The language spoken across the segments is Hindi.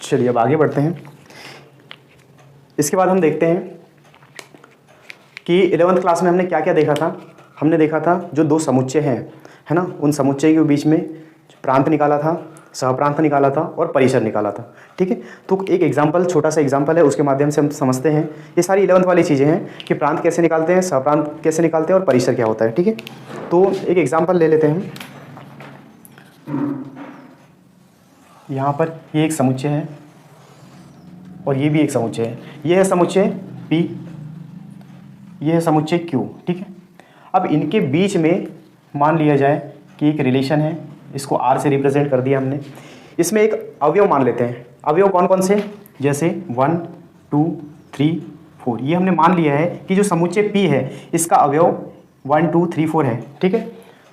चलिए अब आगे बढ़ते हैं। इसके बाद हम देखते हैं कि 11th क्लास में हमने क्या क्या देखा था। हमने देखा था जो दो समुच्चय हैं, है ना, उन समुच्चय के बीच में प्रांत निकाला था, सहप्रांत निकाला था और परिसर निकाला था। ठीक है, तो एक एग्जाम्पल, छोटा सा एग्जाम्पल है, उसके माध्यम से हम समझते हैं। ये सारी 11th वाली चीज़ें हैं कि प्रांत कैसे निकालते हैं, सहप्रांत कैसे निकालते हैं और परिसर क्या होता है। ठीक है, तो एक एग्जाम्पल ले लेते हैं। यहाँ पर ये एक समुच्चय है और ये भी एक समुच्चय है। ये है समुच्चय P, ये है समुच्चय Q। ठीक है, अब इनके बीच में मान लिया जाए कि एक रिलेशन है, इसको R से रिप्रेजेंट कर दिया हमने। इसमें एक अवयव मान लेते हैं। अवयव कौन कौन से, जैसे 1 2 3 4, ये हमने मान लिया है कि जो समुच्चय P है इसका अवयव 1 2 3 4 है। ठीक है,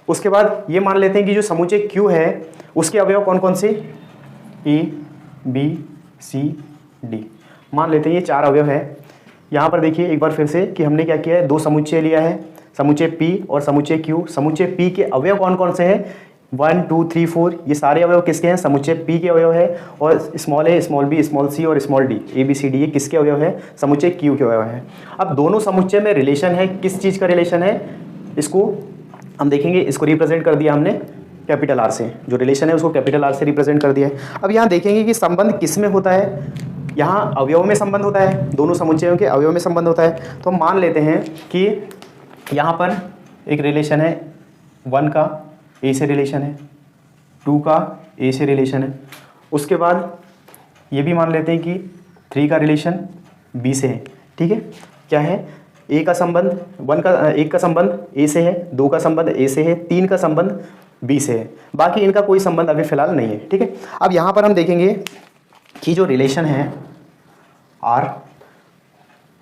उसके बाद ये मान लेते हैं कि जो समुच्चय Q है उसके अवयव कौन कौन से, A B C D, मान लेते हैं ये 4 अवयव है। यहाँ पर देखिए एक बार फिर से कि हमने क्या किया है, दो समुच्चय लिया है, समुच्चय P और समुच्चय Q। समुच्चय P के अवयव कौन कौन से हैं, 1 2 3 4, ये सारे अवयव किसके हैं, समुच्चय P के अवयव है। और small a, small b, small c और small d, A B C D, ये किसके अवयव है, समुच्चय Q के अवयव है। अब दोनों समुच्चय में रिलेशन है, किस चीज़ का रिलेशन है, इसको हम देखेंगे। इसको रिप्रेजेंट कर दिया हमने कैपिटल R से, जो रिलेशन है उसको कैपिटल R से रिप्रेजेंट कर दिया है। अब यहाँ देखेंगे कि संबंध किस में होता है, यहाँ अवयव में संबंध होता है, दोनों समुच्चयों के अवयव में संबंध होता है। तो हम मान लेते हैं कि यहाँ पर एक रिलेशन है, 1 का A से रिलेशन है, 2 का A से रिलेशन है। उसके बाद ये भी मान लेते हैं कि 3 का रिलेशन B से है। ठीक है, क्या है, A का संबंध 1 का संबंध A से है, 2 का संबंध A से है, 3 का संबंध B से है, बाकी इनका कोई संबंध अभी फिलहाल नहीं है। ठीक है, अब यहाँ पर हम देखेंगे कि जो रिलेशन है R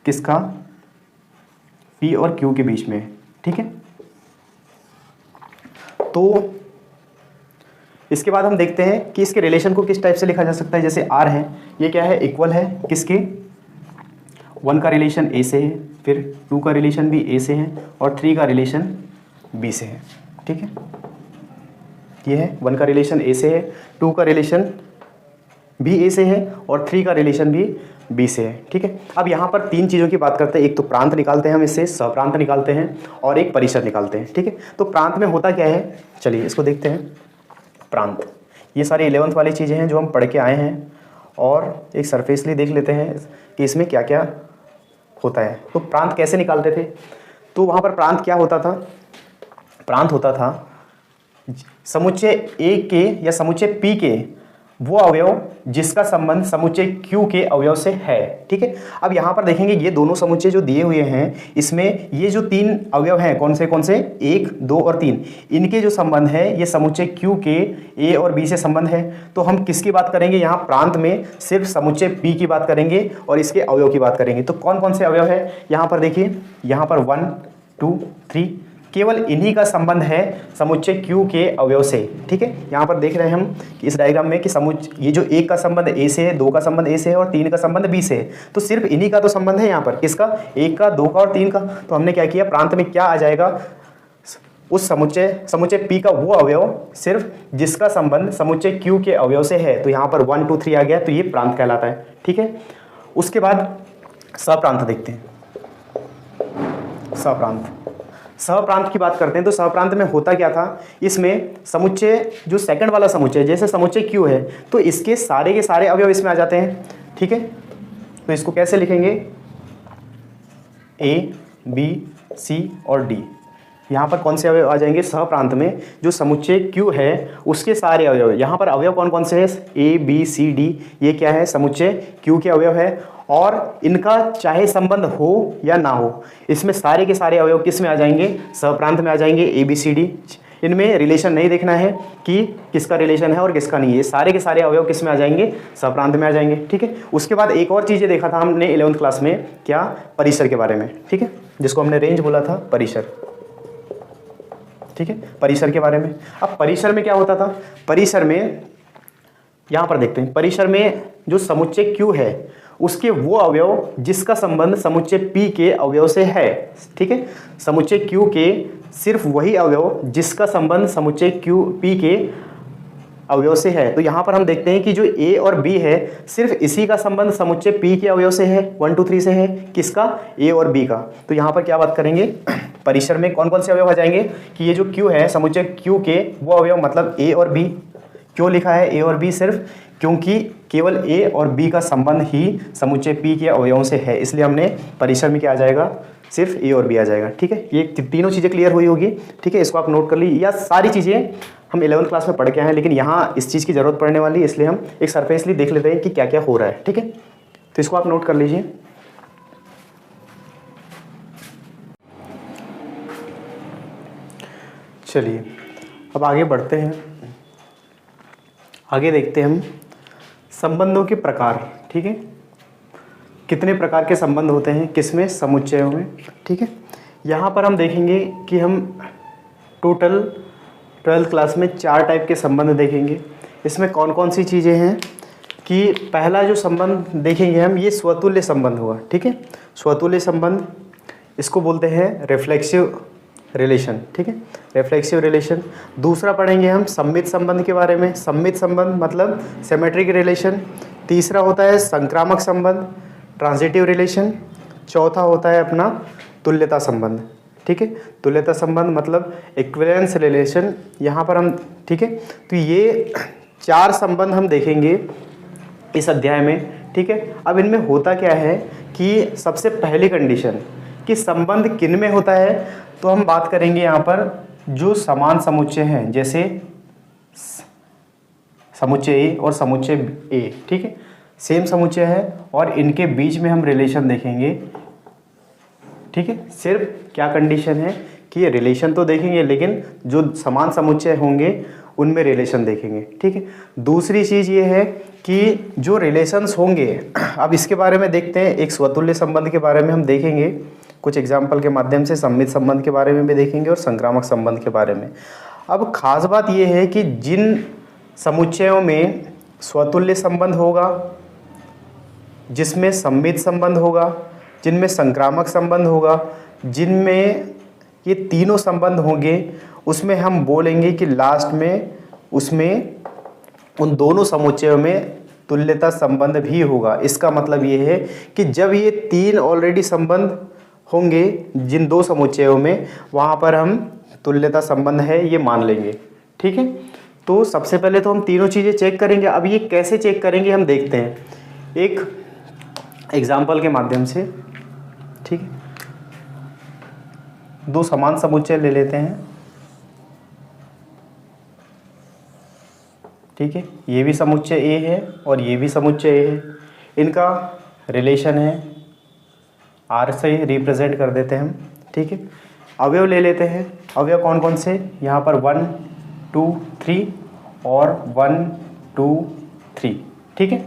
किसका, P और Q के बीच में। ठीक है, तो इसके बाद हम देखते हैं कि इसके रिलेशन को किस टाइप से लिखा जा सकता है। जैसे R है, ये क्या है, इक्वल है किसके, 1 का रिलेशन A से है, फिर 2 का रिलेशन भी A से है और 3 का रिलेशन B से है। ठीक है, ये है 1 का रिलेशन A से है, 2 का रिलेशन भी A से है और 3 का रिलेशन भी B से है। ठीक है, अब यहाँ पर 3 चीज़ों की बात करते हैं। एक तो प्रांत निकालते हैं हम, इससे सहप्रांत निकालते हैं और एक परिसर निकालते हैं। ठीक है, तो प्रांत में होता क्या है, चलिए इसको देखते हैं। प्रांत, ये सारी 11th वाली चीज़ें हैं जो हम पढ़ के आए हैं और एक सरफेसली देख लेते हैं कि इसमें क्या क्या होता है। तो प्रांत कैसे निकालते थे, तो वहाँ पर प्रांत क्या होता था, प्रांत होता था समुच्चय A के या समुच्चय P के वो अवयव जिसका संबंध समुच्चय Q के अवयव से है। ठीक है, अब यहाँ पर देखेंगे ये दोनों समुच्चय जो दिए हुए हैं, इसमें ये जो 3 अवयव हैं, कौन से कौन से, 1 2 और 3, इनके जो संबंध है ये समुच्चय Q के A और B से संबंध है। तो हम किसकी बात करेंगे, यहाँ प्रांत में सिर्फ समुच्चय P की बात करेंगे और इसके अवयव की बात करेंगे। तो कौन कौन से अवयव है, यहाँ पर देखिए, यहाँ पर 1 2 3, केवल इन्हीं का संबंध है समुच्चय Q के अवयव से। ठीक है, यहाँ पर देख रहे हैं हम कि इस डायग्राम में कि ये जो 1 का संबंध A से है, 2 का संबंध A से है और 3 का संबंध B से है, तो सिर्फ इन्हीं का तो संबंध है यहाँ पर, किसका, 1 का, 2 का और 3 का। तो हमने क्या किया, प्रांत में क्या आ जाएगा, उस समुच्चय P का वो अवयव सिर्फ जिसका संबंध समुच्चय Q के अवयव से है। तो यहाँ पर 1 2 3 आ गया, तो ये प्रांत कहलाता है। ठीक है, उसके बाद सहप्रांत देखते हैं। सहप्रांत की बात करते हैं। तो सहप्रांत में होता क्या था, इसमें समुच्चय जो सेकंड वाला समुच्चय, जैसे समुच्चय Q है तो इसके सारे के सारे अवयव इसमें आ जाते हैं। ठीक है, तो इसको कैसे लिखेंगे, A B C और D, यहाँ पर कौन से अवयव आ जाएंगे, सहप्रांत में जो समुच्चय Q है उसके सारे अवयव। यहाँ पर अवयव कौन कौन से हैं, A B C D, ये क्या है, समुच्चय Q के अवयव है और इनका चाहे संबंध हो या ना हो, इसमें सारे के सारे अवयव किस में आ जाएंगे, सहप्रांत में आ जाएंगे, A B C D। इनमें रिलेशन नहीं देखना है कि किसका रिलेशन है और किसका नहीं है, सारे के सारे अवयव किस में आ जाएंगे, सहप्रांत में आ जाएंगे। ठीक है, उसके बाद एक और चीज़ देखा था हमने 11th क्लास में, क्या, परिसर के बारे में। ठीक है, जिसको हमने रेंज बोला था, परिसर। ठीक है, परिसर के बारे में। अब परिसर में क्या होता था, परिसर में यहाँ पर देखते हैं, परिसर में जो समुच्चय Q है उसके वो अवयव जिसका संबंध समुच्चय P के अवयव से है। ठीक है, समुच्चय Q के सिर्फ वही अवयव जिसका संबंध समुच्चय P के अवयव से है, तो यहाँ पर हम देखते हैं कि जो ए और बी है सिर्फ इसी का संबंध समुच्चय पी के अवयव से है, 1 2 3 से है। किसका? ए और बी का। तो यहाँ पर क्या बात करेंगे, परिसर में कौन कौन से अवयव आ जाएंगे कि ये जो क्यू है समुच्चय क्यू के वो अवयव, मतलब ए और बी। क्यों लिखा है ए और बी सिर्फ? क्योंकि केवल ए और बी का संबंध ही समुच्चय पी के अवयवों से है, इसलिए हमने परिसर में क्या आ जाएगा, सिर्फ ए और बी आ जाएगा। ठीक है, ये तीनों चीज़ें क्लियर हुई होगी। ठीक है, इसको आप नोट कर ली। या सारी चीज़ें हम 11th क्लास में पढ़ के आए हैं, लेकिन यहाँ इस चीज़ की ज़रूरत पड़ने वाली है, इसलिए हम एक सरफेसली देख लेते हैं कि क्या क्या हो रहा है। ठीक है, तो इसको आप नोट कर लीजिए। चलिए अब आगे बढ़ते हैं, आगे देखते हैं हम संबंधों के प्रकार। ठीक है, कितने प्रकार के संबंध होते हैं किसमें, समुच्चयों में। ठीक है, यहाँ पर हम देखेंगे कि हम टोटल 12th क्लास में 4 टाइप के संबंध देखेंगे। इसमें कौन कौन सी चीज़ें हैं कि पहला जो संबंध देखेंगे हम, ये स्वतुल्य संबंध हुआ। ठीक है, स्वतुल्य संबंध, इसको बोलते हैं रिफ्लेक्सिव रिलेशन। ठीक है, रिफ्लेक्सिव रिलेशन। दूसरा पढ़ेंगे हम सम्मित संबंध के बारे में। सम्मित संबंध मतलब सिमेट्रिक रिलेशन। तीसरा होता है संक्रामक संबंध, ट्रांजिटिव रिलेशन। चौथा होता है अपना तुल्यता संबंध। ठीक है, तुल्यता संबंध मतलब इक्विवेलेंस रिलेशन यहाँ पर हम। ठीक है, तो ये 4 संबंध हम देखेंगे इस अध्याय में। ठीक है, अब इनमें होता क्या है कि सबसे पहली कंडीशन कि संबंध किन में होता है, तो हम बात करेंगे यहाँ पर जो समान समुच्चय हैं, जैसे समुच्चय ए और समुच्चय ए। ठीक है, सेम समुच्चय है और इनके बीच में हम रिलेशन देखेंगे। ठीक है, सिर्फ क्या कंडीशन है कि ये रिलेशन तो देखेंगे, लेकिन जो समान समुच्चय होंगे उनमें रिलेशन देखेंगे। ठीक है, दूसरी चीज़ ये है कि जो रिलेशंस होंगे, अब इसके बारे में देखते हैं। एक स्वतुल्य संबंध के बारे में हम देखेंगे कुछ एग्जाम्पल के माध्यम से, सम्मित संबंध के बारे में भी देखेंगे और संक्रामक संबंध के बारे में। अब खास बात यह है कि जिन समुच्चयों में स्वतुल्य संबंध होगा, जिसमें सम्मित संबंध होगा, जिनमें संक्रामक संबंध होगा, जिनमें ये तीनों संबंध होंगे, उसमें हम बोलेंगे कि लास्ट में उसमें उन दोनों समुच्चयों में तुल्यता संबंध भी होगा। इसका मतलब ये है कि जब ये 3 ऑलरेडी संबंध होंगे जिन 2 समुच्चयों में, वहाँ पर हम तुल्यता संबंध है ये मान लेंगे। ठीक है, तो सबसे पहले तो हम तीनों चीज़ें चेक करेंगे। अब ये कैसे चेक करेंगे हम देखते हैं एक एग्जाम्पल के माध्यम से। ठीक है, 2 समान समुच्चय ले लेते हैं। ठीक है, ये भी समुच्चय ए है और ये भी समुच्चय ए है। इनका रिलेशन है, आर से रिप्रेजेंट कर देते हैं हम। ठीक है, अवयव ले लेते हैं। अवयव कौन कौन से, यहाँ पर 1 2 3 और 1 2 3। ठीक है,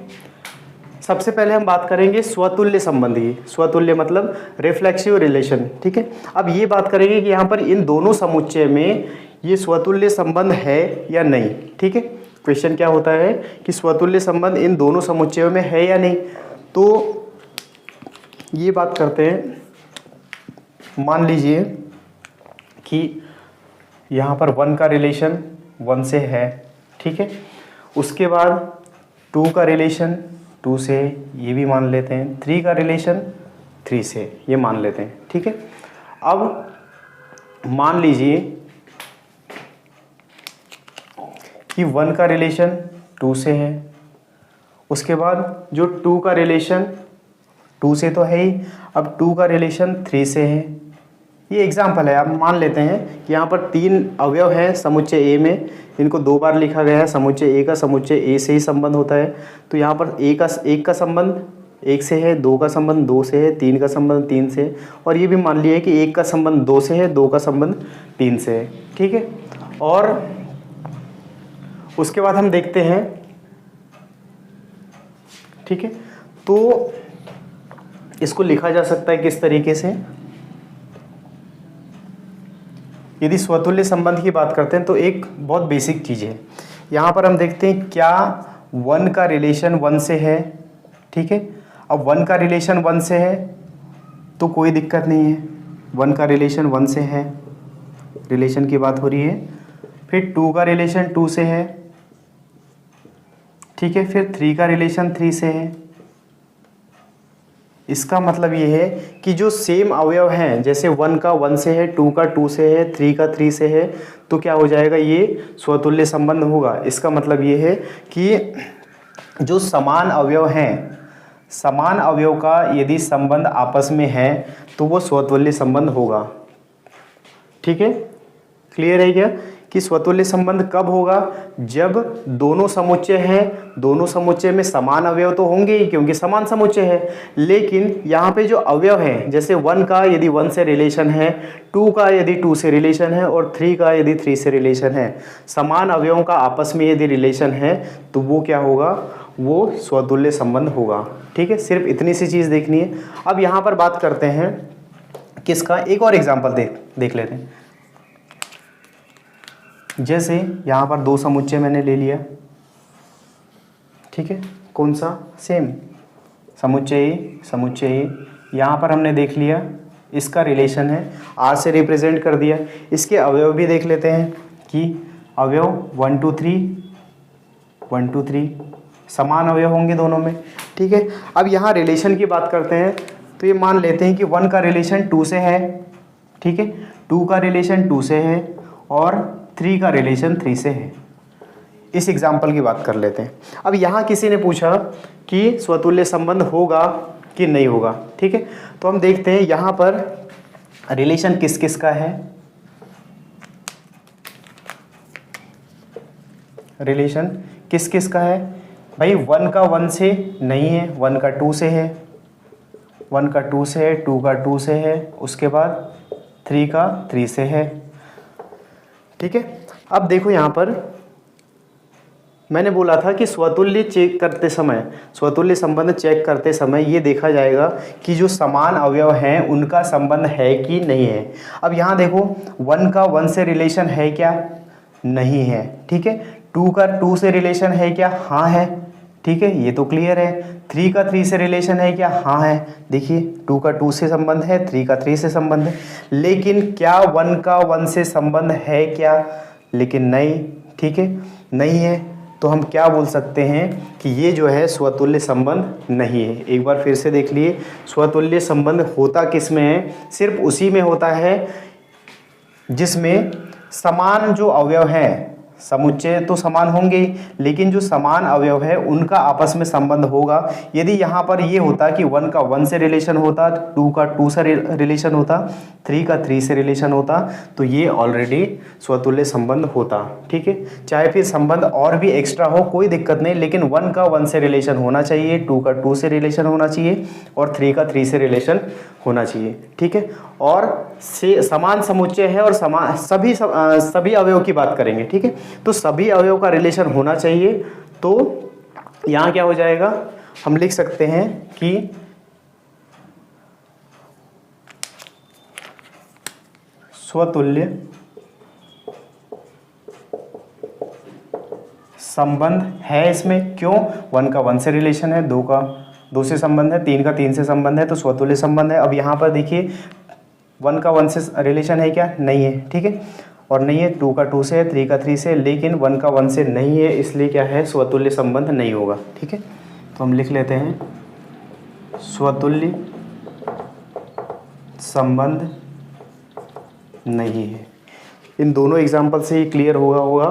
सबसे पहले हम बात करेंगे स्वतुल्य संबंध की। स्वतुल्य मतलब रिफ्लेक्सिव रिलेशन। ठीक है, अब ये बात करेंगे कि यहाँ पर इन दोनों समुच्चय में ये स्वतुल्य संबंध है या नहीं। ठीक है, क्वेश्चन क्या होता है कि स्वतुल्य संबंध इन दोनों समुच्चयों में है या नहीं। तो ये बात करते हैं। मान लीजिए कि यहाँ पर 1 का रिलेशन 1 से है। ठीक है, उसके बाद 2 का रिलेशन 2 से, ये भी मान लेते हैं। 3 का रिलेशन 3 से, ये मान लेते हैं। ठीक है, अब मान लीजिए कि 1 का रिलेशन 2 से है, उसके बाद जो 2 का रिलेशन 2 से तो है ही, अब 2 का रिलेशन 3 से है। ये एग्जाम्पल है, आप मान लेते हैं कि यहाँ पर 3 अवयव हैं समुच्चय ए में, इनको 2 बार लिखा गया है। समुच्चय ए का समुच्चय ए से ही संबंध होता है, तो यहाँ पर एक का संबंध 1 से है, 2 का संबंध 2 से है, 3 का संबंध 3 से, और ये भी मान लिया कि 1 का संबंध 2 से है, 2 का संबंध 3 से है। ठीक है, और उसके बाद हम देखते हैं। ठीक है, तो इसको लिखा जा सकता है किस तरीके से, यदि स्वतुल्य संबंध की बात करते हैं तो एक बहुत बेसिक चीज़ है। यहाँ पर हम देखते हैं क्या 1 का रिलेशन 1 से है। ठीक है, अब 1 का रिलेशन 1 से है तो कोई दिक्कत नहीं है, 1 का रिलेशन 1 से है, रिलेशन की बात हो रही है। फिर 2 का रिलेशन 2 से है, ठीक है। फिर 3 का रिलेशन 3 से है। इसका मतलब ये है कि जो सेम अवयव हैं, जैसे 1 का 1 से है, 2 का 2 से है, 3 का 3 से है, तो क्या हो जाएगा, ये स्वतुल्य संबंध होगा। इसका मतलब ये है कि जो समान अवयव हैं, समान अवयव का यदि संबंध आपस में है तो वो स्वतुल्य संबंध होगा। ठीक है, क्लियर है क्या कि स्वतुल्य संबंध कब होगा, जब दोनों समुच्चय हैं, दोनों समुच्चय में समान अवयव तो होंगे ही क्योंकि समान समुच्चय है, लेकिन यहाँ पे जो अवयव हैं, जैसे 1 का यदि 1 से रिलेशन है, 2 का यदि 2 से रिलेशन है और 3 का यदि 3 से रिलेशन है, समान अवयवों का आपस में यदि रिलेशन है तो वो क्या होगा, वो स्वतुल्य संबंध होगा। ठीक है, सिर्फ इतनी सी चीज़ देखनी है। अब यहाँ पर बात करते हैं किसका, एक और एग्जाम्पल देख लेते हैं। जैसे यहाँ पर 2 समुच्चय मैंने ले लिया, ठीक है, कौन सा, सेम समुच्चय ए, यहाँ पर हमने देख लिया इसका रिलेशन है, आर से रिप्रेजेंट कर दिया। इसके अवयव भी देख लेते हैं कि अवयव 1 2 3 समान अवयव होंगे दोनों में। ठीक है, अब यहाँ रिलेशन की बात करते हैं तो ये मान लेते हैं कि 1 का रिलेशन 2 से है, ठीक है, 2 का रिलेशन 2 से है और 3 का रिलेशन 3 से है। इस एग्जाम्पल की बात कर लेते हैं। अब यहाँ किसी ने पूछा कि स्वतुल्य संबंध होगा कि नहीं होगा। ठीक है, तो हम देखते हैं यहाँ पर रिलेशन किस किस का है। रिलेशन किस किस का है भाई, 1 का 1 से नहीं है, 1 का 2 से है, 1 का 2 से है, 2 का 2 से है, उसके बाद 3 का 3 से है। ठीक है, अब देखो यहाँ पर मैंने बोला था कि स्वतुल्य चेक करते समय, स्वतुल्य संबंध चेक करते समय ये देखा जाएगा कि जो समान अवयव हैं उनका संबंध है कि नहीं है। अब यहाँ देखो 1 का 1 से रिलेशन है क्या, नहीं है। ठीक है, 2 का 2 से रिलेशन है क्या, हाँ है। ठीक है, ये तो क्लियर है। 3 का 3 से रिलेशन है क्या, हाँ है। देखिए 2 का 2 से संबंध है, 3 का 3 से संबंध है, लेकिन क्या 1 का 1 से संबंध है क्या, लेकिन नहीं। ठीक है, नहीं है, तो हम क्या बोल सकते हैं कि ये जो है स्वतुल्य संबंध नहीं है। एक बार फिर से देख लिए, स्वतुल्य संबंध होता किस में है, सिर्फ उसी में होता है जिसमें समान जो अवयव हैं, समुच्चय तो समान होंगे लेकिन जो समान अवयव है उनका आपस में संबंध होगा। यदि यहाँ पर ये होता कि 1 का 1 से रिलेशन होता, 2 का 2 से रिलेशन होता, 3 का 3 से रिलेशन होता, तो ये ऑलरेडी स्वतुल्य संबंध होता। ठीक है, चाहे फिर संबंध और भी एक्स्ट्रा हो कोई दिक्कत नहीं, लेकिन 1 का 1 से रिलेशन होना चाहिए, 2 का 2 से रिलेशन होना चाहिए और 3 का 3 से रिलेशन होना चाहिए। ठीक है, और से समान समुच्चय है और समान सभी अवयव की बात करेंगे। ठीक है, तो सभी अवयव का रिलेशन होना चाहिए। तो यहाँ क्या हो जाएगा, हम लिख सकते हैं कि स्वतुल्य संबंध है इसमें। क्यों, 1 का 1 से रिलेशन है, 2 का 2 से संबंध है, 3 का 3 से संबंध है, तो स्वतुल्य संबंध है। अब यहाँ पर देखिए 1 का 1 से रिलेशन है क्या, नहीं है। ठीक है, और नहीं है, 2 का 2 से है, 3 का 3 से, लेकिन 1 का 1 से नहीं है, इसलिए क्या है, स्वतुल्य संबंध नहीं होगा। ठीक है, तो हम लिख लेते हैं स्वतुल्य संबंध नहीं है। इन दोनों एग्जाम्पल से ही क्लियर होगा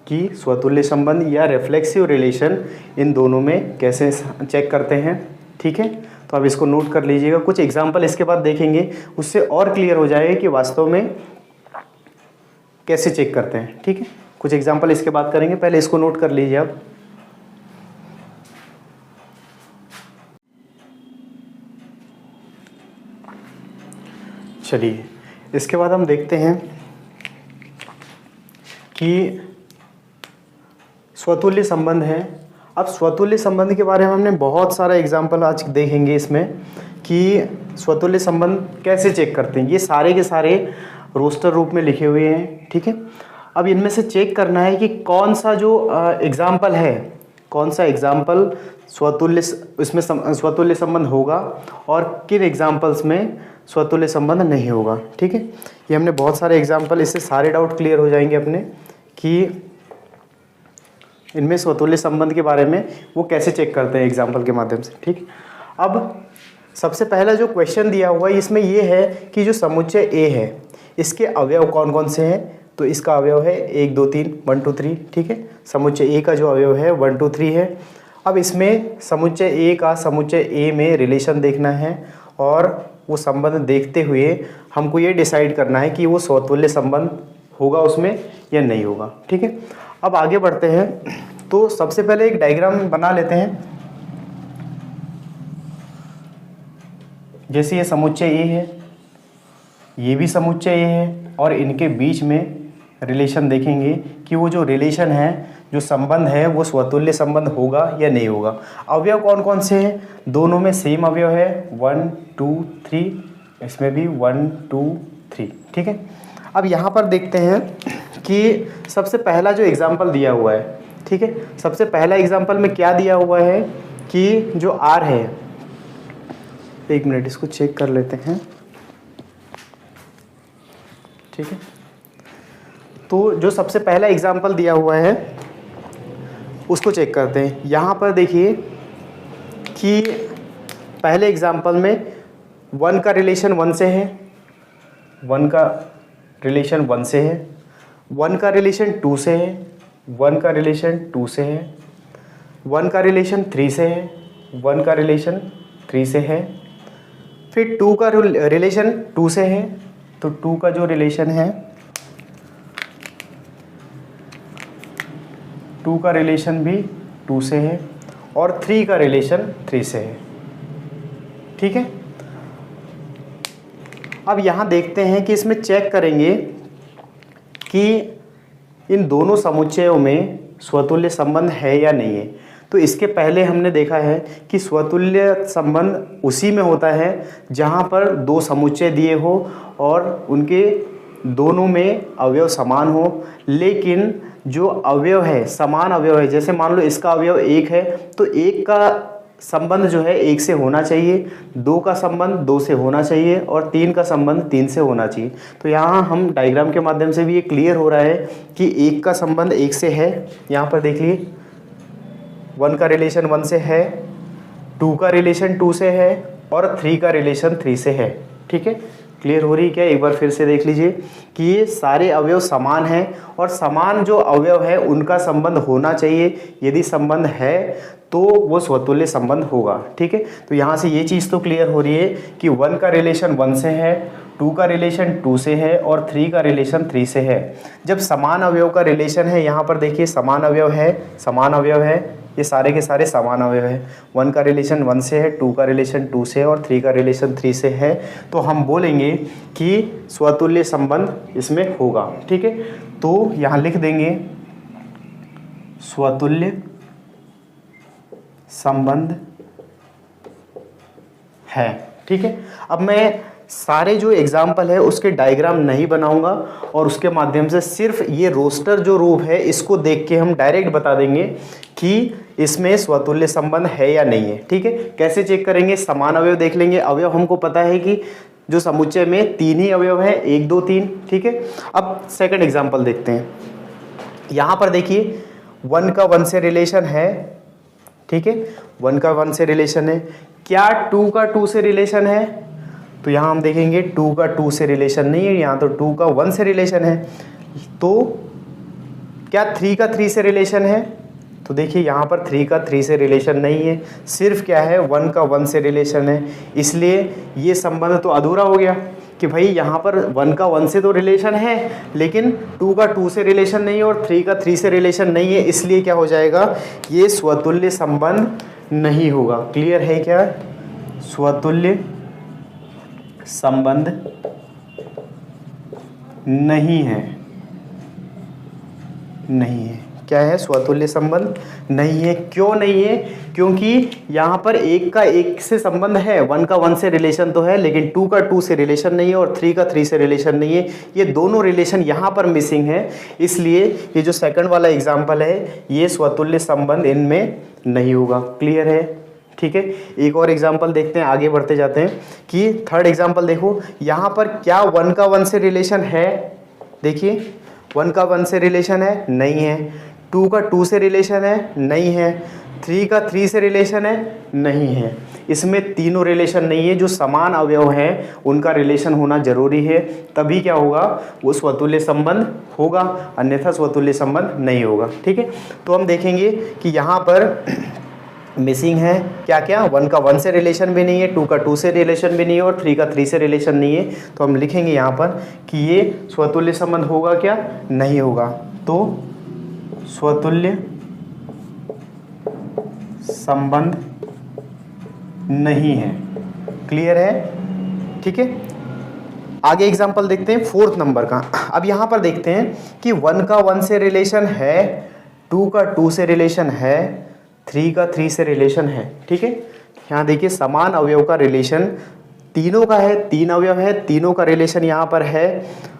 कि स्वतुल्य संबंध या रिफ्लेक्सिव रिलेशन इन दोनों में कैसे चेक करते हैं। ठीक है, तो आप इसको नोट कर लीजिएगा। कुछ एग्जाम्पल इसके बाद देखेंगे, उससे और क्लियर हो जाएगा कि वास्तव में कैसे चेक करते हैं। ठीक है, कुछ एग्जाम्पल इसके बाद करेंगे, पहले इसको नोट कर लीजिए आप। चलिए, इसके बाद हम देखते हैं कि स्वतुल्य संबंध है। अब स्वतुल्य संबंध के बारे में हमने बहुत सारा एग्जाम्पल आज देखेंगे इसमें कि स्वतुल्य संबंध कैसे चेक करते हैं। ये सारे के सारे रोस्टर रूप में लिखे हुए हैं। ठीक है, अब इनमें से चेक करना है कि कौन सा जो एग्जाम्पल है, कौन सा एग्जाम्पल इसमें स्वतुल्य संबंध होगा और किन एग्जाम्पल्स में स्वतुल्य संबंध नहीं होगा। ठीक है, ये हमने बहुत सारे एग्जाम्पल, इससे सारे डाउट क्लियर हो जाएंगे अपने कि इनमें स्वतुल्य संबंध के बारे में वो कैसे चेक करते हैं एग्जाम्पल के माध्यम से। ठीक, अब सबसे पहला जो क्वेश्चन दिया हुआ है इसमें ये है कि जो समुच्चय ए है इसके अवयव कौन कौन से हैं। तो इसका अवयव है 1 2 3 1 2 3। ठीक है, समुच्चय ए का जो अवयव है 1 2 3 है। अब इसमें समुच्चय ए का समुच्चय ए में रिलेशन देखना है और वो संबंध देखते हुए हमको ये डिसाइड करना है कि वो स्वतुल्य संबंध होगा उसमें या नहीं होगा। ठीक है, अब आगे बढ़ते हैं। तो सबसे पहले एक डायग्राम बना लेते हैं। जैसे ये समुच्चय ए है, ये भी समुच्चय ए है और इनके बीच में रिलेशन देखेंगे कि वो जो रिलेशन है, जो संबंध है वो स्वतुल्य संबंध होगा या नहीं होगा। अवयव कौन कौन से हैं, दोनों में सेम अवयव है 1 2 3, इसमें भी 1 2 3। ठीक है, अब यहाँ पर देखते हैं कि सबसे पहला जो एग्जाम्पल दिया हुआ है, ठीक है, सबसे पहला एग्जाम्पल में क्या दिया हुआ है कि जो R है, एक मिनट इसको चेक कर लेते हैं। ठीक है, तो जो सबसे पहला एग्जाम्पल दिया हुआ है उसको चेक करते हैं। यहाँ पर देखिए कि पहले एग्जाम्पल में 1 का रिलेशन 1 से है, 1 का रिलेशन 1 से है, 1 का रिलेशन 2 से है, 1 का रिलेशन 2 से है, 1 का रिलेशन 3 से है, 1 का रिलेशन 3 से है, फिर 2 का रिलेशन 2 से है। तो 2 का जो रिलेशन है, 2 का रिलेशन भी 2 से है और 3 का रिलेशन 3 से है। ठीक है, अब यहाँ देखते हैं कि इसमें चेक करेंगे कि इन दोनों समुच्चयों में स्वतुल्य संबंध है या नहीं है। तो इसके पहले हमने देखा है कि स्वतुल्य संबंध उसी में होता है जहाँ पर दो समुच्चय दिए हो और उनके दोनों में अवयव समान हो, लेकिन जो अवयव है समान अवयव है, जैसे मान लो इसका अवयव 1 है तो 1 का संबंध जो है 1 से होना चाहिए, 2 का संबंध 2 से होना चाहिए और 3 का संबंध 3 से होना चाहिए। तो यहाँ हम डायग्राम के माध्यम से भी ये क्लियर हो रहा है कि 1 का संबंध 1 से है। यहाँ पर देख लिए 1 का रिलेशन 1 से है, 2 का रिलेशन 2 से है और 3 का रिलेशन 3 से है। ठीक है, क्लियर हो रही है क्या? एक बार फिर से देख लीजिए कि ये सारे अवयव समान हैं और समान जो अवयव है उनका संबंध होना चाहिए। यदि संबंध है तो वो स्वतुल्य संबंध होगा। ठीक है, तो यहाँ से ये चीज़ तो क्लियर हो रही है कि 1 का रिलेशन 1 से है, 2 का रिलेशन 2 से है और 3 का रिलेशन 3 से है। जब समान अवयव का रिलेशन है, यहाँ पर देखिए समान अवयव है, समान अवयव है, ये सारे के सारे समान अवयव है। 1 का रिलेशन 1 से है, 2 का रिलेशन 2 से है और 3 का रिलेशन 3 से है। तो हम बोलेंगे कि स्वतुल्य संबंध इसमें होगा। ठीक है, तो यहाँ लिख देंगे स्वतुल्य संबंध है। ठीक है, अब मैं सारे जो एग्जाम्पल है उसके डायग्राम नहीं बनाऊंगा और उसके माध्यम से सिर्फ ये रोस्टर जो रूप है इसको देख के हम डायरेक्ट बता देंगे कि इसमें स्वतुल्य संबंध है या नहीं है। ठीक है, कैसे चेक करेंगे? समान अवयव देख लेंगे। अवयव हमको पता है कि जो समुच्चय में 3 ही अवयव है, 1 2 3। ठीक है, अब सेकंड एग्जाम्पल देखते हैं। यहाँ पर देखिए 1 का 1 से रिलेशन है। ठीक है, 1 का 1 से रिलेशन है। क्या 2 का 2 से रिलेशन है? तो यहाँ हम देखेंगे 2 का 2 से रिलेशन नहीं है, यहाँ तो 2 का 1 से रिलेशन है। तो क्या 3 का 3 से रिलेशन है? तो देखिए यहाँ पर 3 का 3 से रिलेशन नहीं है, सिर्फ क्या है 1 का 1 से रिलेशन है। इसलिए ये संबंध तो अधूरा हो गया कि भाई यहाँ पर 1 का 1 से तो रिलेशन है लेकिन 2 का 2 से रिलेशन नहीं है और 3 का 3 से रिलेशन नहीं है। इसलिए क्या हो जाएगा? ये स्वतुल्य संबंध नहीं होगा। क्लियर है क्या? स्वतुल्य संबंध नहीं है, नहीं है। क्या है? स्वतुल्य संबंध नहीं है। क्यों नहीं है? क्योंकि यहाँ पर 1 का 1 से संबंध है, 1 का 1 से रिलेशन तो है, लेकिन 2 का 2 से रिलेशन नहीं है और 3 का 3 से रिलेशन नहीं है। ये दोनों रिलेशन यहाँ पर मिसिंग है। इसलिए ये जो सेकंड वाला एग्जाम्पल है ये स्वतुल्य संबंध इनमें नहीं होगा। क्लियर है? ठीक है, एक और एग्जाम्पल देखते हैं, आगे बढ़ते जाते हैं कि थर्ड एग्जाम्पल देखो। यहाँ पर क्या 1 का 1 से रिलेशन है? देखिए 1 का 1 से रिलेशन है? नहीं है। 2 का 2 से रिलेशन है, नहीं है। 3 का 3 से रिलेशन है, नहीं है। इसमें तीनों रिलेशन नहीं है। जो समान अवयव हैं उनका रिलेशन होना जरूरी है, तभी क्या होगा, वो स्वतुल्य संबंध होगा, अन्यथा स्वतुल्य संबंध नहीं होगा। ठीक है, तो हम देखेंगे कि यहाँ पर मिसिंग है क्या क्या। 1 का 1 से रिलेशन भी नहीं है, 2 का 2 से रिलेशन भी नहीं है और 3 का 3 से रिलेशन नहीं है। तो हम लिखेंगे यहाँ पर कि ये स्वतुल्य संबंध होगा क्या, नहीं होगा। तो स्वतुल्य संबंध नहीं है। क्लियर है? ठीक है, आगे एग्जांपल देखते हैं 4th नंबर का। अब यहाँ पर देखते हैं कि 1 का 1 से रिलेशन है, 2 का 2 से रिलेशन है, 3 का 3 से रिलेशन है। ठीक है, यहाँ देखिए समान अवयव का रिलेशन तीनों का है, 3 अवयव है, तीनों का रिलेशन यहाँ पर है।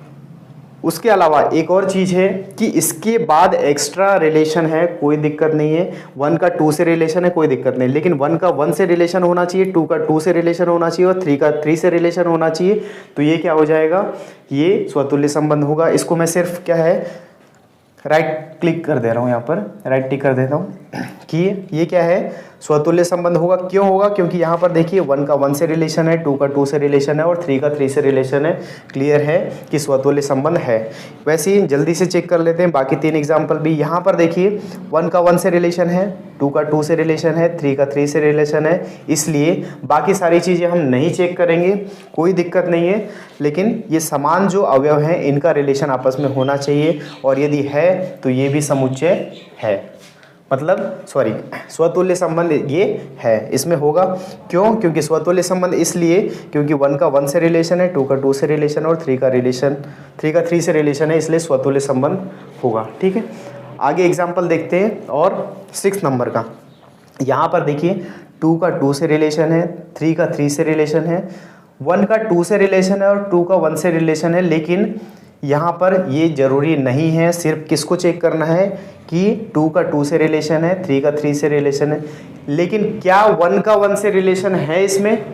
उसके अलावा एक और चीज़ है कि इसके बाद एक्स्ट्रा रिलेशन है, कोई दिक्कत नहीं है। 1 का 2 से रिलेशन है, कोई दिक्कत नहीं, लेकिन 1 का 1 से रिलेशन होना चाहिए, 2 का 2 से रिलेशन होना चाहिए और 3 का 3 से रिलेशन होना चाहिए। तो ये क्या हो जाएगा, ये स्वतुल्य संबंध होगा। इसको मैं सिर्फ क्या है, राइट क्लिक कर दे रहा हूँ, यहाँ पर राइट टिक कर देता हूँ कि ये क्या है, स्वतुल्य संबंध होगा। क्यों होगा, क्योंकि यहाँ पर देखिए 1 का 1 से रिलेशन है, 2 का 2 से रिलेशन है और 3 का 3 से रिलेशन है। क्लियर है कि स्वतुल्य संबंध है। वैसे ही जल्दी से चेक कर लेते हैं बाकी 3 एग्जाम्पल भी। यहाँ पर देखिए 1 का 1 से रिलेशन है, 2 का 2 से रिलेशन है, 3 का 3 से रिलेशन है, इसलिए बाकी सारी चीज़ें हम नहीं चेक करेंगे, कोई दिक्कत नहीं है। लेकिन ये समान जो अवयव हैं इनका रिलेशन आपस में होना चाहिए, और यदि है तो ये भी समुच्चय है, मतलब सॉरी स्वतुल्य संबंध ये है, इसमें होगा। क्यों, क्योंकि स्वतुल्य संबंध इसलिए क्योंकि 1 का 1 से रिलेशन है, 2 का 2 से रिलेशन और 3 का 3 से रिलेशन है, इसलिए स्वतुल्य संबंध होगा। ठीक है, आगे एग्जाम्पल देखते हैं और 6 नंबर का। यहाँ पर देखिए 2 का 2 से रिलेशन है, 3 का 3 से रिलेशन है, 1 का 2 से रिलेशन है और 2 का 1 से रिलेशन है। लेकिन यहाँ पर ये जरूरी नहीं है, सिर्फ किसको चेक करना है कि 2 का 2 से रिलेशन है, 3 का 3 से रिलेशन है, लेकिन क्या 1 का 1 से रिलेशन है, इसमें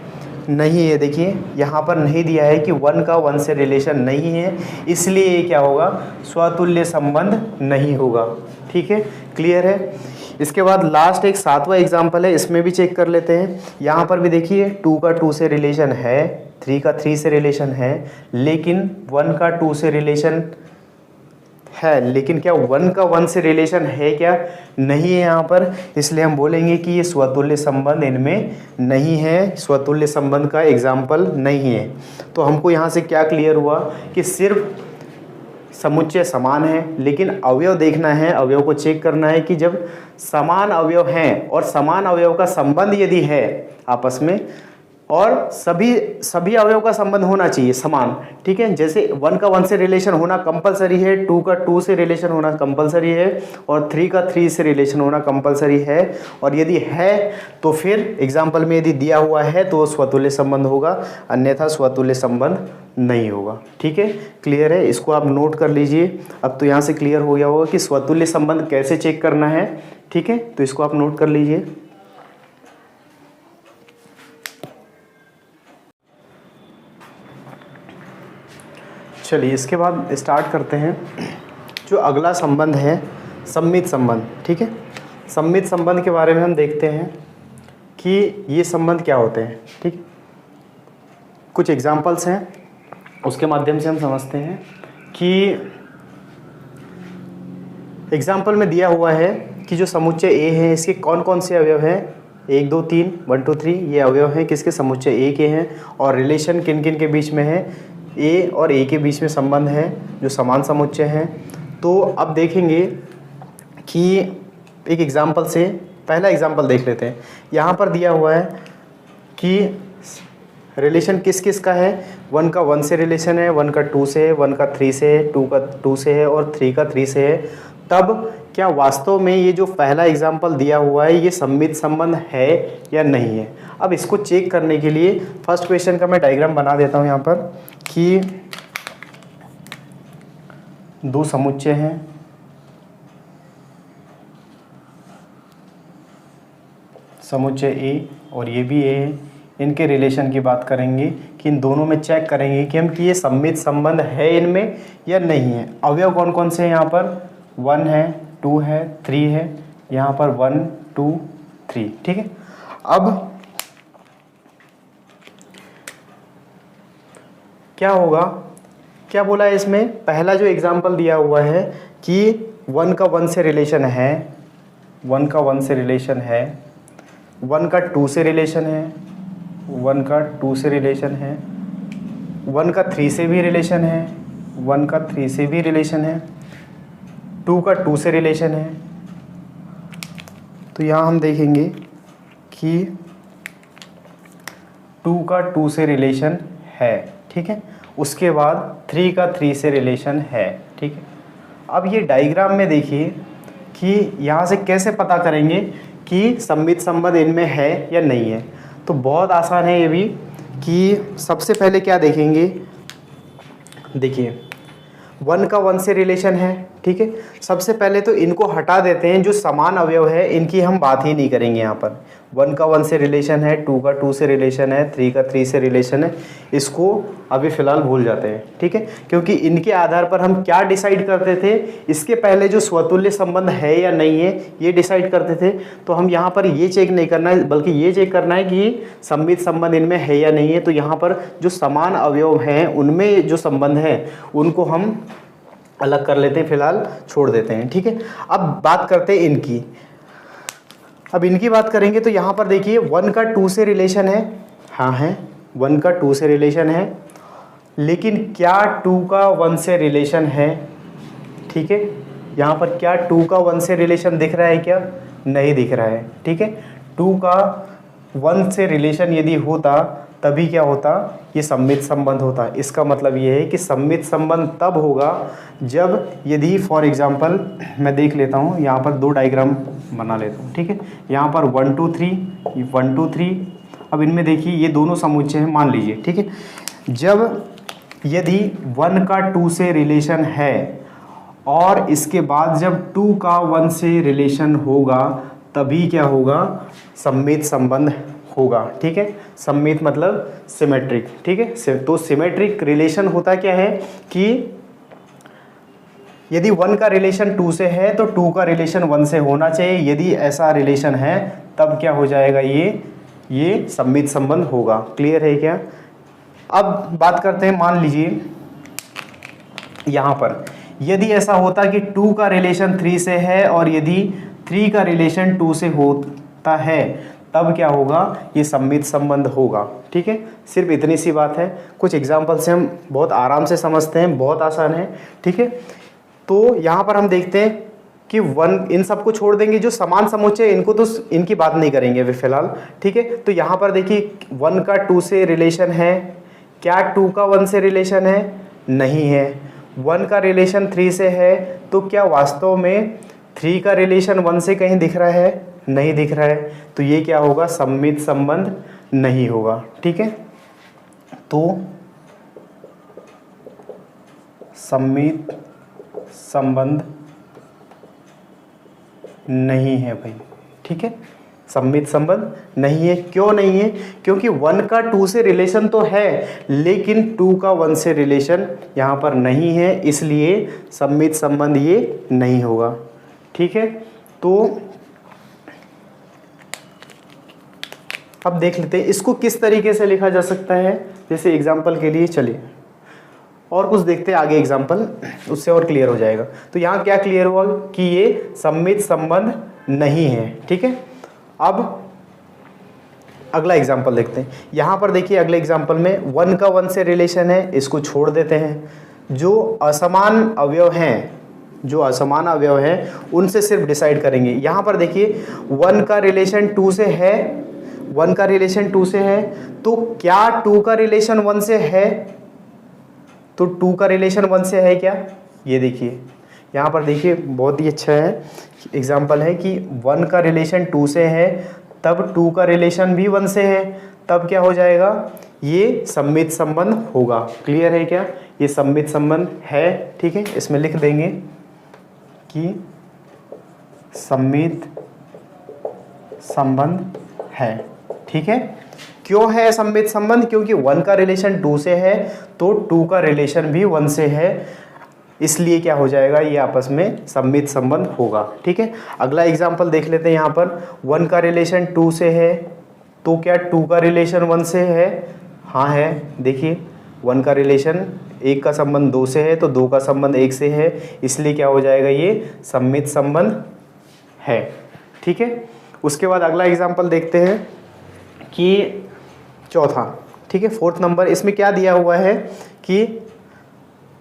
नहीं है। देखिए यहाँ पर नहीं दिया है कि 1 का 1 से रिलेशन नहीं है, इसलिए ये क्या होगा, स्वतुल्य संबंध नहीं होगा। ठीक है, क्लियर है। इसके बाद लास्ट एक 7वां एग्जाम्पल है, इसमें भी चेक कर लेते हैं। यहाँ पर भी देखिए 2 का 2 से रिलेशन है, 3 का 3 से रिलेशन है, लेकिन 1 का 2 से रिलेशन है, लेकिन क्या 1 का 1 से रिलेशन है क्या, नहीं है यहाँ पर, इसलिए हम बोलेंगे कि ये स्वतुल्य संबंध इनमें नहीं है, स्वतुल्य संबंध का एग्जाम्पल नहीं है। तो हमको यहाँ से क्या क्लियर हुआ कि सिर्फ समुच्चय समान है, लेकिन अवयव देखना है, अवयव को चेक करना है कि जब समान अवयव हैं और समान अवयव का संबंध यदि है आपस में, और सभी अवयव का संबंध होना चाहिए समान। ठीक है, जैसे 1 का 1 से रिलेशन होना कंपलसरी है, 2 का 2 से रिलेशन होना कंपलसरी है और 3 का 3 से रिलेशन होना कंपलसरी है। और यदि है तो फिर एग्जाम्पल में यदि दिया हुआ है तो स्वतुल्य संबंध होगा, अन्यथा स्वतुल्य संबंध नहीं होगा। ठीक है, क्लियर है, इसको आप नोट कर लीजिए। अब तो यहाँ से क्लियर हो गया होगा कि स्वतुल्य संबंध कैसे चेक करना है। ठीक है, तो इसको आप नोट कर लीजिए। चलिए इसके बाद स्टार्ट करते हैं। जो अगला संबंध है सम्मित संबंध। ठीक है, सम्मित संबंध के बारे में हम देखते हैं कि ये संबंध क्या होते हैं। ठीक, कुछ एग्जाम्पल्स हैं, उसके माध्यम से हम समझते हैं कि एग्जाम्पल में दिया हुआ है कि जो समुच्चय ए है इसके कौन कौन से अवयव हैं, 1 2 3 1 2 3 ये अवयव हैं किसके, समुच्चय ए के हैं, और रिलेशन किन किन के बीच में है, ए और ए के बीच में संबंध है जो समान समुच्चय हैं। तो अब देखेंगे कि एक एग्जाम्पल से, पहला एग्जाम्पल देख लेते हैं। यहाँ पर दिया हुआ है कि रिलेशन किस किस का है, 1 का 1 से रिलेशन है, 1 का 2 से है, 1 का 3 से है, 2 का 2 से है और 3 का 3 से है। तब क्या वास्तव में ये जो पहला एग्जाम्पल दिया हुआ है ये सम्मित संबंध है या नहीं है। अब इसको चेक करने के लिए फर्स्ट क्वेश्चन का मैं डायग्राम बना देता हूँ यहाँ पर कि 2 समुच्चय हैं, समुच्चय ए और ये भी ए है, इनके रिलेशन की बात करेंगे कि इन दोनों में चेक करेंगे कि हम कि ये सम्मित संबंध है इनमें या नहीं है। अवयव कौन कौन से हैं यहाँ पर, 1 है, 2 है, 3 है, यहाँ पर 1 2 3, ठीक है। अब क्या होगा, क्या बोला है इसमें, पहला जो एग्जाम्पल दिया हुआ है कि 1 का 1 से रिलेशन है, 1 का 1 से रिलेशन है, 1 का 2 से रिलेशन है, 1 का 2 से रिलेशन है, 1 का 3 से भी रिलेशन है, 1 का 3 से भी रिलेशन है, 2 का 2 से रिलेशन है। तो यहाँ हम देखेंगे कि 2 का 2 से रिलेशन है, ठीक है। उसके बाद 3 का 3 से रिलेशन है, ठीक है। अब ये डायग्राम में देखिए कि यहाँ से कैसे पता करेंगे कि सममित संबंध इनमें है या नहीं है। तो बहुत आसान है ये भी, कि सबसे पहले क्या देखेंगे, देखिए 1 का 1 से रिलेशन है, ठीक है। सबसे पहले तो इनको हटा देते हैं, जो समान अवयव है इनकी हम बात ही नहीं करेंगे। यहाँ पर 1 का 1 से रिलेशन है, 2 का 2 से रिलेशन है, 3 का 3 से रिलेशन है, इसको अभी फ़िलहाल भूल जाते हैं, ठीक है। क्योंकि इनके आधार पर हम क्या डिसाइड करते थे, इसके पहले जो स्वतुल्य संबंध है या नहीं है ये डिसाइड करते थे। तो हम यहाँ पर ये चेक नहीं करना है, बल्कि ये चेक करना है कि सममित संबंध इनमें है या नहीं है। तो यहाँ पर जो समान अवयव हैं उनमें जो संबंध है उनको हम अलग कर लेते हैं, फिलहाल छोड़ देते हैं, ठीक है। अब बात करते हैं इनकी, अब इनकी बात करेंगे तो यहाँ पर देखिए 1 का 2 से रिलेशन है, हाँ है 1 का 2 से रिलेशन है, लेकिन क्या 2 का 1 से रिलेशन है, ठीक है। यहाँ पर क्या 2 का 1 से रिलेशन दिख रहा है क्या, नहीं दिख रहा है, ठीक है। 2 का 1 से रिलेशन यदि होता तभी क्या होता, ये सममित संबंध होता। इसका मतलब ये है कि सममित संबंध तब होगा जब यदि फॉर एग्जांपल मैं देख लेता हूँ, यहाँ पर 2 डायग्राम बना लेता हूँ, ठीक है। यहाँ पर 1 2 3, 1 2 3। अब इनमें देखिए ये दोनों समुच्चय हैं, मान लीजिए, ठीक है। जब यदि 1 का 2 से रिलेशन है और इसके बाद जब 2 का 1 से रिलेशन होगा तभी क्या होगा, सममित संबंध होगा, ठीक है। सममित मतलब सिमेट्रिक, ठीक है। तो सिमेट्रिक रिलेशन होता क्या है कि यदि 1 का रिलेशन 2 से है तो 2 का रिलेशन 1 से होना चाहिए। यदि ऐसा रिलेशन है तब क्या हो जाएगा, ये सममित संबंध होगा। क्लियर है क्या। अब बात करते हैं, मान लीजिए यहाँ पर यदि ऐसा होता कि 2 का रिलेशन 3 से है और यदि 3 का रिलेशन 2 से होता है तब क्या होगा, ये सममित संबंध होगा, ठीक है। सिर्फ इतनी सी बात है। कुछ एग्जाम्पल से हम बहुत आराम से समझते हैं, बहुत आसान है, ठीक है। तो यहाँ पर हम देखते हैं कि 1, इन सबको छोड़ देंगे, जो समान समुच्चय इनको तो इनकी बात नहीं करेंगे अभी फिलहाल, ठीक है। तो यहाँ पर देखिए 1 का 2 से रिलेशन है, क्या 2 का 1 से रिलेशन है, नहीं है। 1 का रिलेशन 3 से है, तो क्या वास्तव में 3 का रिलेशन 1 से कहीं दिख रहा है, नहीं दिख रहा है। तो ये क्या होगा, सममित संबंध नहीं होगा, ठीक है। तो सममित संबंध नहीं है भाई, ठीक है। सममित संबंध नहीं है। क्यों नहीं है, क्योंकि 1 का 2 से रिलेशन तो है लेकिन 2 का 1 से रिलेशन यहाँ पर नहीं है, इसलिए सममित संबंध ये नहीं होगा, ठीक है। तो अब देख लेते हैं इसको किस तरीके से लिखा जा सकता है। जैसे एग्जाम्पल के लिए चलिए और कुछ देखते हैं आगे एग्जाम्पल, उससे और क्लियर हो जाएगा। तो यहाँ क्या क्लियर हुआ कि ये सममित संबंध नहीं है, ठीक है। अब अगला एग्जाम्पल देखते हैं। यहाँ पर देखिए अगले एग्जाम्पल में 1 का 1 से रिलेशन है, इसको छोड़ देते हैं। जो असमान अवयव हैं उनसे सिर्फ डिसाइड करेंगे। यहाँ पर देखिए 1 का रिलेशन 2 से है, 1 का रिलेशन 2 से है, तो क्या 2 का रिलेशन 1 से है, तो 2 का रिलेशन 1 से है क्या, ये देखिए यहाँ पर देखिए बहुत ही अच्छा है एग्जाम्पल है कि 1 का रिलेशन 2 से है तब 2 का रिलेशन भी 1 से है, तब क्या हो जाएगा, ये सममित संबंध होगा। क्लियर है क्या, ये सममित संबंध है, ठीक है। इसमें लिख देंगे कि सममित संबंध है, ठीक है। क्यों है सममित संबंध, क्योंकि 1 का रिलेशन 2 से है तो 2 का रिलेशन भी 1 से है। इसलिए क्या हो जाएगा, ये आपस में सम्मित संबंध होगा। ठीक है, अगला एग्जाम्पल देख लेते हैं। यहाँ पर 1 का रिलेशन 2 से है, तो क्या 2 का रिलेशन 1 से है? हाँ है। देखिए 1 का रिलेशन 1 का संबंध 2 से है, तो 2 का संबंध 1 से है, इसलिए क्या हो जाएगा, ये सम्मित संबंध है। ठीक है, उसके बाद अगला एग्जाम्पल देखते हैं कि चौथा। ठीक है, 4th नंबर, इसमें क्या दिया हुआ है कि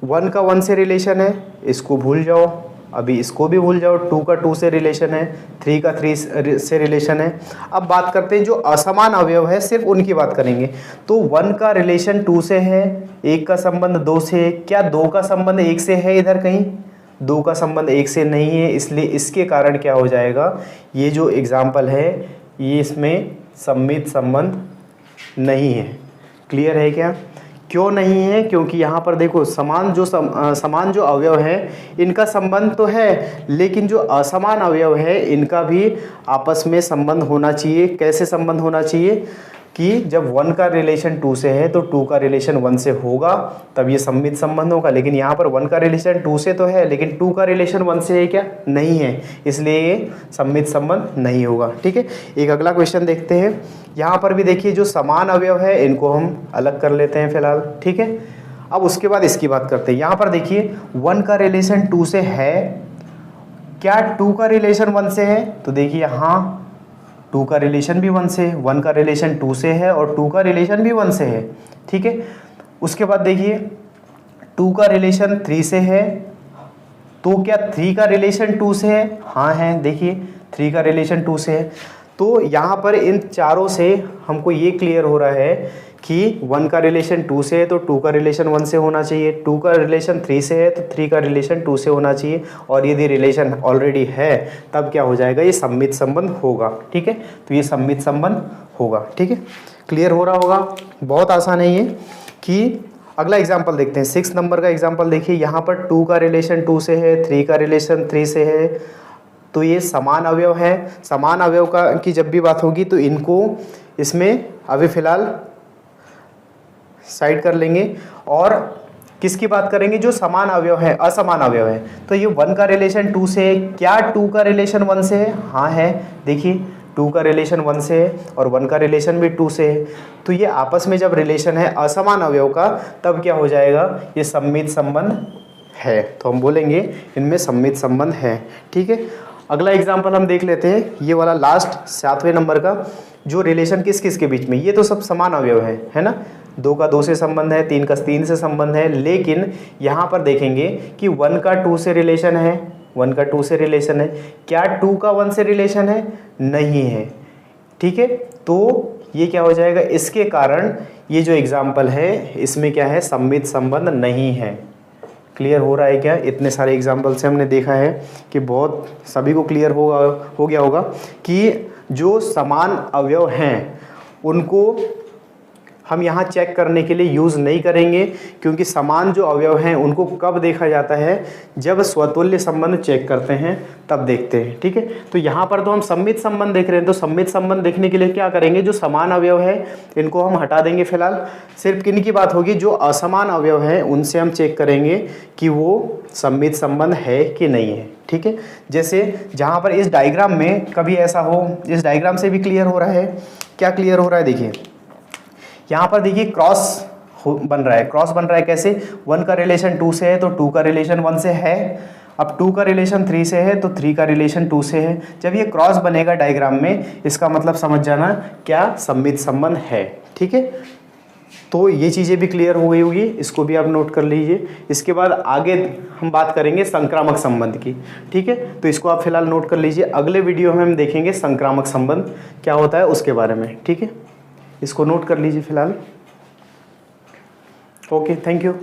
1 का 1 से रिलेशन है, इसको भूल जाओ, अभी इसको भी भूल जाओ। 2 का 2 से रिलेशन है, 3 का 3 से रिलेशन है। अब बात करते हैं जो असमान अवयव है, सिर्फ उनकी बात करेंगे। तो 1 का रिलेशन 2 से है, 1 का संबंध 2 से है, क्या 2 का संबंध 1 से है? इधर कहीं 2 का संबंध 1 से नहीं है, इसलिए इसके कारण क्या हो जाएगा, ये जो एग्जाम्पल है ये इसमें सम्मित संबंध नहीं है। क्लियर है क्या? क्यों नहीं है? क्योंकि यहाँ पर देखो समान जो अवयव है इनका संबंध तो है, लेकिन जो असमान अवयव है इनका भी आपस में संबंध होना चाहिए। कैसे संबंध होना चाहिए कि जब 1 का रिलेशन 2 से है तो 2 का रिलेशन 1 से होगा, तब ये सम्मित संबंध होगा। लेकिन यहाँ पर 1 का रिलेशन 2 से तो है, लेकिन 2 का रिलेशन 1 से है क्या? नहीं है, इसलिए ये सम्मित संबंध नहीं होगा। ठीक है, एक अगला क्वेश्चन देखते हैं। यहाँ पर भी देखिए जो समान अवयव है इनको हम अलग कर लेते हैं फिलहाल। ठीक है, अब उसके बाद इसकी बात करते हैं। यहाँ पर देखिए 1 का रिलेशन 2 से है, क्या 2 का रिलेशन 1 से है? तो देखिए हाँ, 2 का रिलेशन भी 1 से है, 1 का रिलेशन 2 से है और 2 का रिलेशन भी 1 से है। ठीक है, उसके बाद देखिए 2 का रिलेशन 3 से है, तो क्या 3 का रिलेशन 2 से है? हाँ है, देखिए 3 का रिलेशन 2 से है। तो यहाँ पर इन चारों से हमको ये क्लियर हो रहा है कि 1 का रिलेशन 2 से है तो 2 का रिलेशन 1 से होना चाहिए, 2 का रिलेशन 3 से है तो 3 का रिलेशन 2 से होना चाहिए, और यदि रिलेशन ऑलरेडी है तब क्या हो जाएगा, ये सम्मित संबंध होगा। ठीक है, तो ये सम्मित संबंध होगा। ठीक है, क्लियर हो रहा होगा, बहुत आसान है ये। कि अगला एग्जाम्पल देखते हैं, 6 नंबर का एग्जाम्पल देखिए। यहाँ पर 2 का रिलेशन 2 से है, 3 का रिलेशन 3 से है, तो ये समान अवयव है। समान अवयव की जब भी बात होगी तो इनको इसमें अभी फिलहाल साइड कर लेंगे, और किसकी बात करेंगे, जो समान अवयव है, असमान अवयव है। तो ये 1 का रिलेशन 2 से है, क्या 2 का रिलेशन 1 से है? हाँ है, देखिए 2 का रिलेशन 1 से है और 1 का रिलेशन भी 2 से है। तो ये आपस में जब रिलेशन है असमान अवयव का, तब क्या हो जाएगा, ये सम्मित संबंध है। तो हम बोलेंगे इनमें सम्मित संबंध है। ठीक है, अगला एग्जाम्पल हम देख लेते हैं, ये वाला लास्ट 7वें नंबर का, जो रिलेशन किस किस के बीच में, ये तो सब समान अवयव है ना। 2 का 2 से संबंध है, 3 का 3 से संबंध है, लेकिन यहाँ पर देखेंगे कि 1 का 2 से रिलेशन है, 1 का 2 से रिलेशन है, क्या 2 का 1 से रिलेशन है? नहीं है। ठीक है, तो ये क्या हो जाएगा, इसके कारण ये जो एग्जाम्पल है इसमें क्या है, सम्मित संबंध नहीं है। क्लियर हो रहा है क्या? इतने सारे एग्जाम्पल से हमने देखा है कि बहुत सभी को क्लियर हो गया होगा कि जो समान अवयव हैं उनको हम यहाँ चेक करने के लिए यूज़ नहीं करेंगे, क्योंकि समान जो अवयव हैं उनको कब देखा जाता है, जब स्वतुल्य संबंध चेक करते हैं तब देखते हैं। ठीक है, तो यहाँ पर तो हम सम्मित संबंध देख रहे हैं, तो सम्मित संबंध देखने के लिए क्या करेंगे, जो समान अवयव है इनको हम हटा देंगे फिलहाल। सिर्फ किन की बात होगी, जो असमान अवयव हैं उनसे हम चेक करेंगे कि वो सम्मित संबंध है कि नहीं है। ठीक है, जैसे जहाँ पर इस डायग्राम में कभी ऐसा हो, इस डायग्राम से भी क्लियर हो रहा है। क्या क्लियर हो रहा है, देखिए यहाँ पर देखिए क्रॉस बन रहा है। क्रॉस बन रहा है कैसे, 1 का रिलेशन 2 से है तो 2 का रिलेशन 1 से है, अब 2 का रिलेशन 3 से है तो 3 का रिलेशन 2 से है। जब ये क्रॉस बनेगा डायग्राम में, इसका मतलब समझ जाना क्या, सम्मित संबंध है। ठीक है, तो ये चीज़ें भी क्लियर हो गई होगी, इसको भी आप नोट कर लीजिए। इसके बाद आगे हम बात करेंगे संक्रामक संबंध की। ठीक है, तो इसको आप फिलहाल नोट कर लीजिए। अगले वीडियो में हम देखेंगे संक्रामक संबंध क्या होता है उसके बारे में। ठीक है, इसको नोट कर लीजिए फिलहाल। Okay, thank you.